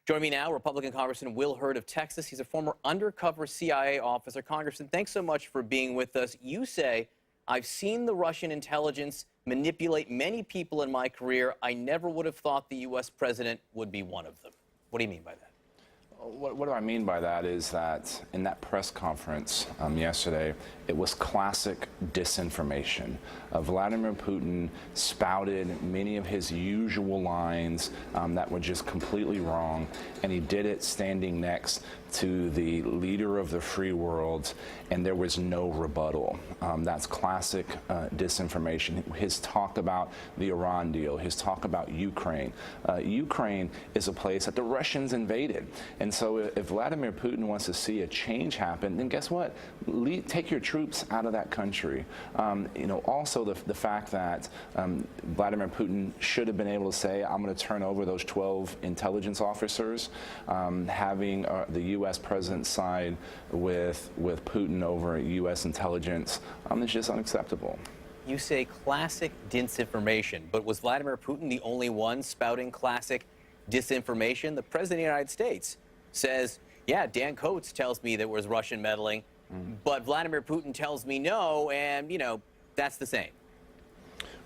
Joining me now, Republican Congressman Will Hurd of Texas. He's a former undercover CIA officer. Congressman, thanks so much for being with us. You say, I've seen the Russian intelligence manipulate many people in my career. I never would have thought the U.S. president would be one of them. What do you mean by that? What do I mean by that is that in that press conference yesterday, it was classic disinformation. Vladimir Putin spouted many of his usual lines that were just completely wrong, and he did it standing next to the leader of the free world, and there was no rebuttal. That's classic disinformation. His talk about the Iran deal, his talk about Ukraine. Ukraine is a place that the Russians invaded. And so if Vladimir Putin wants to see a change happen, then guess what? Take your troops out of that country. Also the fact that Vladimir Putin should have been able to say, I'm going to turn over those 12 intelligence officers, having the U.S. president side with Putin over U.S. intelligence, is just unacceptable. You say classic disinformation, but was Vladimir Putin the only one spouting classic disinformation? The president of the United States says, yeah, Dan Coates tells me there was Russian meddling, but Vladimir Putin tells me no, and, that's the same.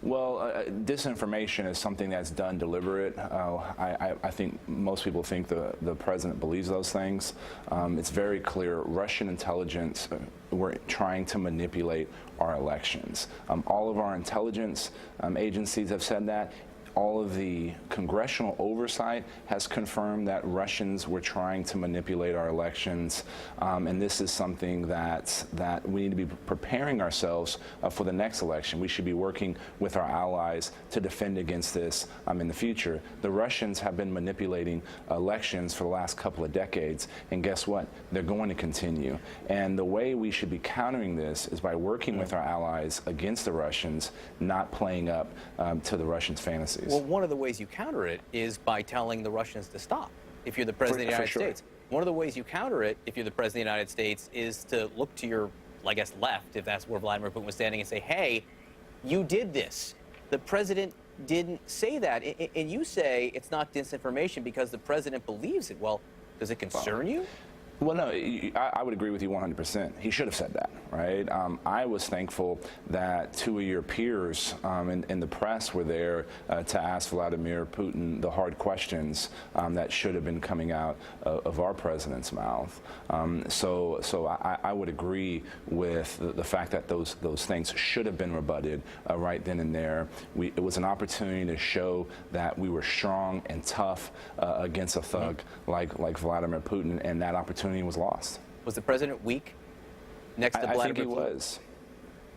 Well, disinformation is something that's done deliberate. I think most people think the president believes those things. It's very clear Russian intelligence were trying to manipulate our elections. All of our intelligence agencies have said that. All of the congressional oversight has confirmed that Russians were trying to manipulate our elections, and this is something that we need to be preparing ourselves for the next election. We should be working with our allies to defend against this in the future. The Russians have been manipulating elections for the last couple of decades, and guess what? They're going to continue. And the way we should be countering this is by working with our allies against the Russians, not playing up to the Russians' fantasies. Well, one of the ways you counter it is by telling the Russians to stop. If you're the president of the United States, one of the ways you counter it, if you're the president of the United States, is to look to your, I guess, left, if that's where Vladimir Putin was standing, and say, hey, you did this. The president didn't say that. And you say it's not disinformation because the president believes it. Well, does it concern you? Well, no, I would agree with you 100%. He should have said that, right? I was thankful that two of your peers in the press were there to ask Vladimir Putin the hard questions that should have been coming out of our president's mouth. So I would agree with the fact that those things should have been rebutted right then and there. It was an opportunity to show that we were strong and tough against a thug like Vladimir Putin, and that opportunity was lost. Was the president weak next to Vladimir Putin? I think he was.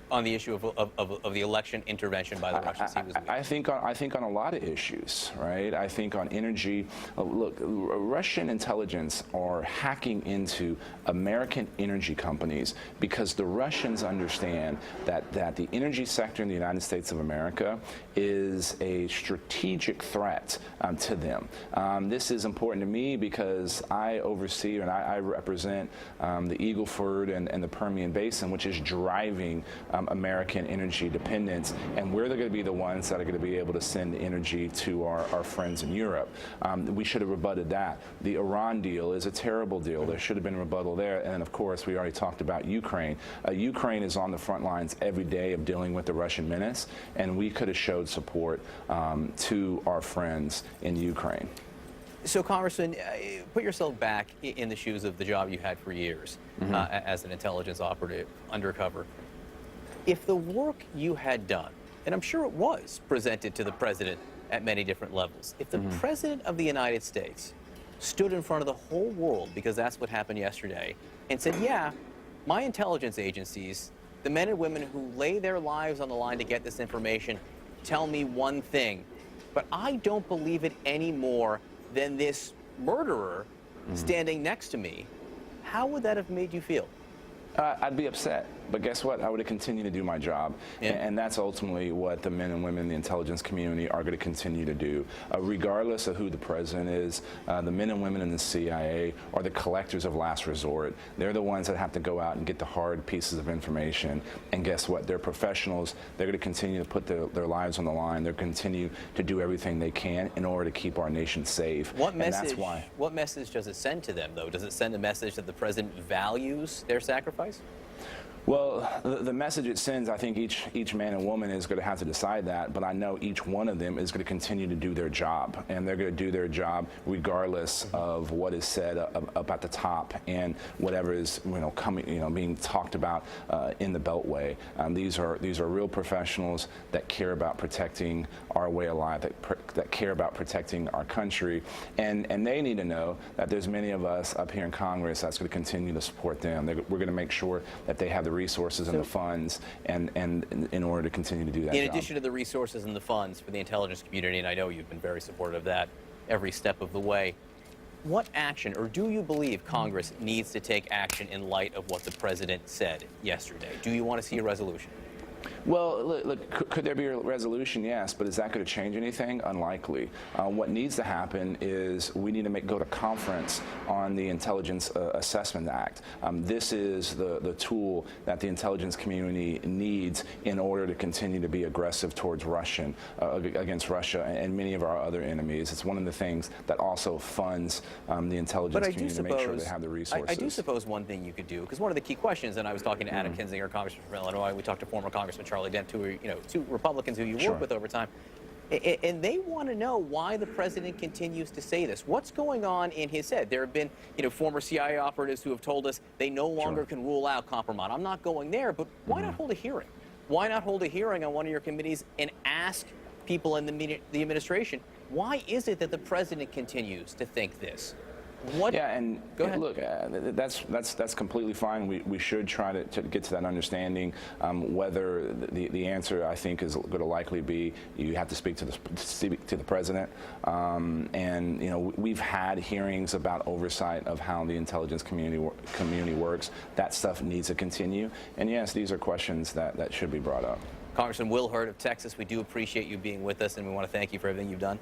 On the issue of the election intervention by the Russians, he was weak. I think on a lot of issues, right? I think on energy. Look, Russian intelligence are hacking into American energy companies because the Russians understand that the energy sector in the United States of America is a strategic threat to them. This is important to me because I oversee and I represent the Eagle Ford and the Permian Basin, which is driving American energy dependence, and we're going to be the ones that are going to be able to send energy to our friends in Europe. We should have rebutted that. The Iran deal is a terrible deal. There should have been a rebuttal there. And of course, we already talked about Ukraine. Ukraine is on the front lines every day of dealing with the Russian menace, and we could have showed support to our friends in Ukraine. So, Congressman, put yourself back in the shoes of the job you had for years as an intelligence operative, undercover. If the work you had done, and I'm sure it was presented to the president at many different levels, if the president of the United States stood in front of the whole world, because that's what happened yesterday, and said, yeah, my intelligence agencies, the men and women who lay their lives on the line to get this information, tell me one thing, but I don't believe it any more than this murderer standing next to me, how would that have made you feel? I'd be upset. But guess what? I would have continued to do my job. Yeah. And that's ultimately what the men and women in the intelligence community are going to continue to do. Regardless of who the president is, the men and women in the CIA are the collectors of last resort. They're the ones that have to go out and get the hard pieces of information. And guess what? They're professionals. They're going to continue to put their lives on the line. They're going to continue to do everything they can in order to keep our nation safe. What and message, that's why. what message does it send to them, though? Does it send a message that the president values their sacrifice? Well, the message it sends, I think each man and woman is going to have to decide that, but I know each one of them is going to continue to do their job, and they're going to do their job regardless of what is said up at the top and whatever is being talked about in the Beltway. These are real professionals that care about protecting our way of life, that care about protecting our country, and they need to know that there's many of us up here in Congress that's going to continue to support them. We're going to make sure that they have the resources and the funds and in order to continue to do that In job. addition to the resources and the funds for the intelligence community, and I know you've been very supportive of that every step of the way, what action, or do you believe Congress needs to take action in light of what the president said yesterday? Do you want to see a resolution? Well, look, could there be a resolution? Yes, but is that going to change anything? Unlikely. What needs to happen is we need to go to conference on the Intelligence Assessment Act. This is the tool that the intelligence community needs in order to continue to be aggressive towards against Russia and many of our other enemies. It's one of the things that also funds the intelligence community to make sure they have the resources. I do suppose one thing you could do, because one of the key questions, and I was talking to Adam Kinzinger, Congressman from Illinois, we talked to former Congressman Charlie Dent, two Republicans who you work with over time, and they want to know why the president continues to say this. What's going on in his head? There have been, former CIA operatives who have told us they no longer can rule out compromise. I'm not going there, but why not hold a hearing? Why not hold a hearing on one of your committees and ask people in the administration, why is it that the president continues to think this? Yeah, and go ahead. Look, that's completely fine. We should try to get to that understanding. Whether the answer, I think, is going to likely be you have to speak to the president. And we've had hearings about oversight of how the intelligence community works. That stuff needs to continue. And yes, these are questions that should be brought up. Congressman Will Hurd of Texas, we do appreciate you being with us, and we want to thank you for everything you've done.